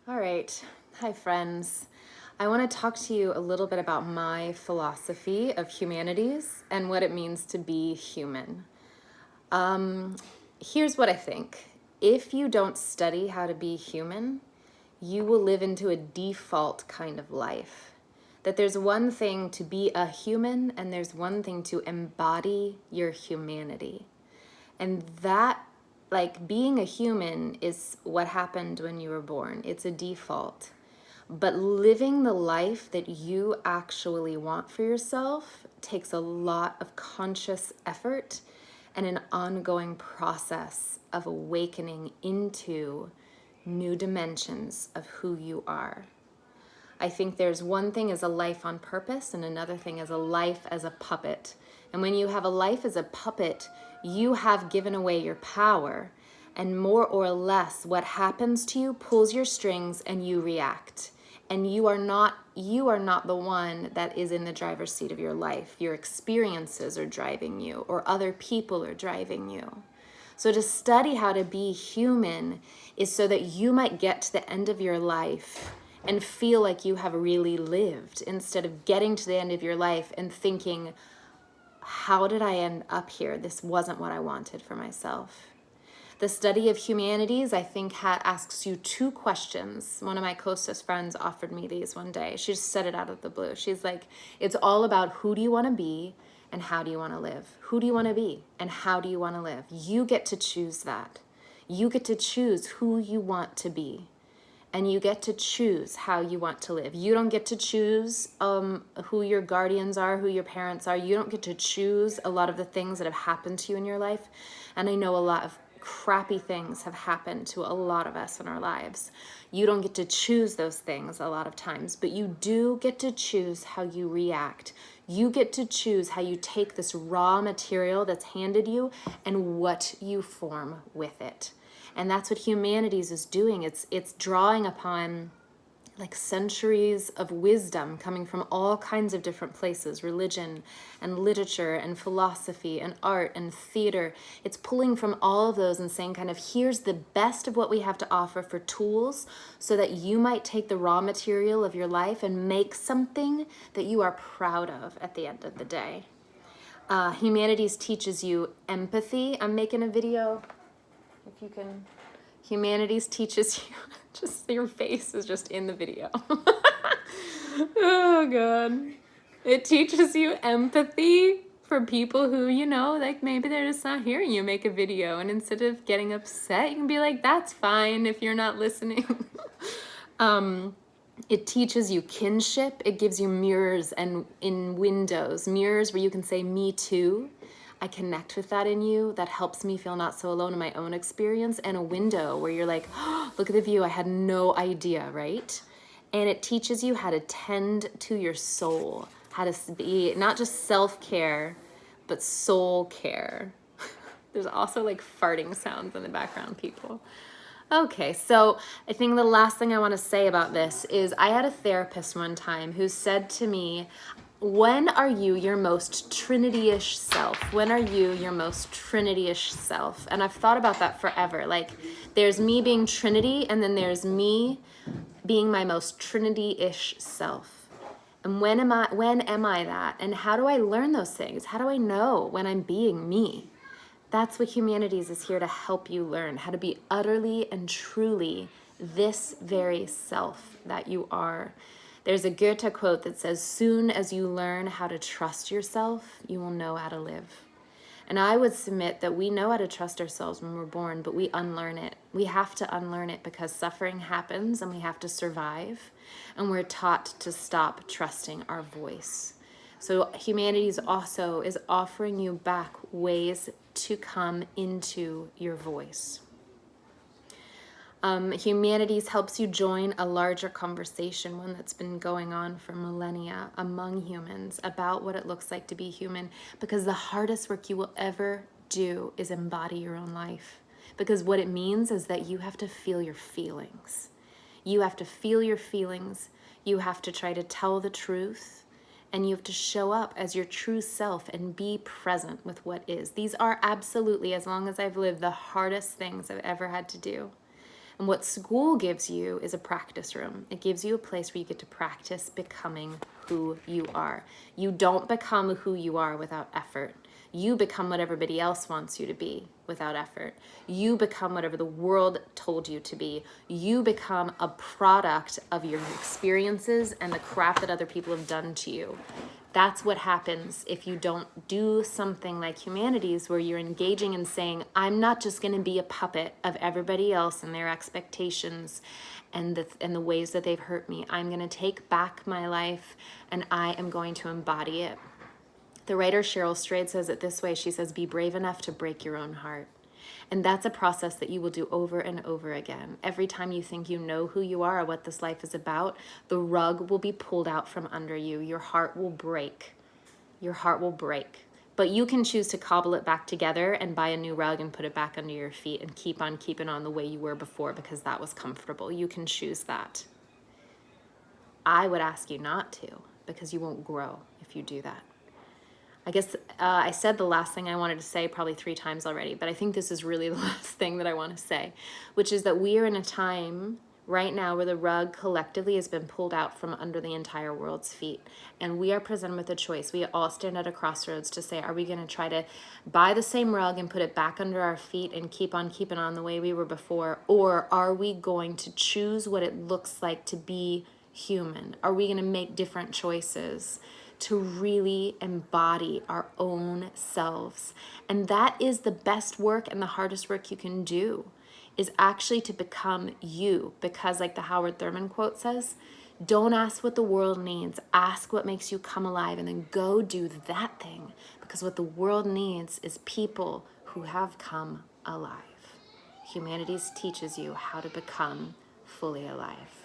All right. Hi, friends. I want to talk to you a little bit about my philosophy of humanities and what it means to be human. Here's what I think. If you don't study how to be human, you will live into a default kind of life. That there's one thing to be a human and there's one thing to embody your humanity. And that, like, being a human is what happened when you were born. It's a default. But living the life that you actually want for yourself takes a lot of conscious effort and an ongoing process of awakening into new dimensions of who you are. I think there's one thing as a life on purpose and another thing as a life as a puppet. And when you have a life as a puppet, you have given away your power. And more or less, what happens to you pulls your strings and you react. And you are not the one that is in the driver's seat of your life. Your experiences are driving you, or other people are driving you. So to study how to be human is so that you might get to the end of your life and feel like you have really lived, instead of getting to the end of your life and thinking, how did I end up here? This wasn't what I wanted for myself. The study of humanities, I think, asks you two questions. One of my closest friends offered me these one day. She just said it out of the blue. She's like, it's all about who do you want to be and how do you want to live? Who do you want to be and how do you want to live? You get to choose that. You get to choose who you want to be. And you get to choose how you want to live. You don't get to choose who your guardians are, who your parents are. You don't get to choose a lot of the things that have happened to you in your life. And I know a lot of crappy things have happened to a lot of us in our lives. You don't get to choose those things a lot of times, but you do get to choose how you react. You get to choose how you take this raw material that's handed you and what you form with it. And that's what Humanities is doing. It's drawing upon like centuries of wisdom coming from all kinds of different places, religion and literature and philosophy and art and theater. It's pulling from all of those and saying kind of, here's the best of what we have to offer for tools so that you might take the raw material of your life and make something that you are proud of at the end of the day. Humanities teaches you empathy. I'm making a video. If you can, Humanities teaches you, just your face is just in the video. Oh God. It teaches you empathy for people who, like maybe they're just not hearing you make a video. And instead of getting upset, you can be like, that's fine if you're not listening. It teaches you kinship. It gives you mirrors and in windows, mirrors where you can say, me too. I connect with that in you. That helps me feel not so alone in my own experience. And a window where you're like, oh, look at the view. I had no idea, right? And it teaches you how to tend to your soul, how to be not just self-care, but soul care. There's also like farting sounds in the background, people. Okay, so I think the last thing I want to say about this is I had a therapist one time who said to me, when are you your most Trinity-ish self? When are you your most Trinity-ish self? And I've thought about that forever. Like, there's me being Trinity, and then there's me being my most Trinity-ish self. And when am I that? And how do I learn those things? How do I know when I'm being me? That's what Humanities is here to help you learn, how to be utterly and truly this very self that you are. There's a Goethe quote that says, soon as you learn how to trust yourself, you will know how to live. And I would submit that we know how to trust ourselves when we're born, but we unlearn it. We have to unlearn it because suffering happens and we have to survive. And we're taught to stop trusting our voice. So Humanities also is offering you back ways to come into your voice. Humanities helps you join a larger conversation, one that's been going on for millennia among humans about what it looks like to be human, because the hardest work you will ever do is embody your own life. Because what it means is that you have to feel your feelings. You have to feel your feelings. You have to try to tell the truth. And you have to show up as your true self and be present with what is. These are absolutely, as long as I've lived, the hardest things I've ever had to do. And what school gives you is a practice room. It gives you a place where you get to practice becoming who you are. You don't become who you are without effort. You become what everybody else wants you to be without effort. You become whatever the world told you to be. You become a product of your experiences and the crap that other people have done to you. That's what happens if you don't do something like Humanities, where you're engaging and saying, I'm not just going to be a puppet of everybody else and their expectations and the ways that they've hurt me. I'm going to take back my life and I am going to embody it. The writer Cheryl Strayed says it this way. She says, be brave enough to break your own heart. And that's a process that you will do over and over again. Every time you think you know who you are or what this life is about, the rug will be pulled out from under you. Your heart will break. Your heart will break. But you can choose to cobble it back together and buy a new rug and put it back under your feet and keep on keeping on the way you were before, because that was comfortable. You can choose that. I would ask you not to, because you won't grow if you do that. I guess I said the last thing I wanted to say probably 3 times already, but I think this is really the last thing that I want to say, which is that we are in a time right now where the rug collectively has been pulled out from under the entire world's feet. And we are presented with a choice. We all stand at a crossroads to say, are we going to try to buy the same rug and put it back under our feet and keep on keeping on the way we were before? Or are we going to choose what it looks like to be human? Are we going to make different choices to really embody our own selves? And that is the best work and the hardest work you can do, is actually to become you. Because like the Howard Thurman quote says, don't ask what the world needs, ask what makes you come alive, and then go do that thing. Because what the world needs is people who have come alive. Humanities teaches you how to become fully alive.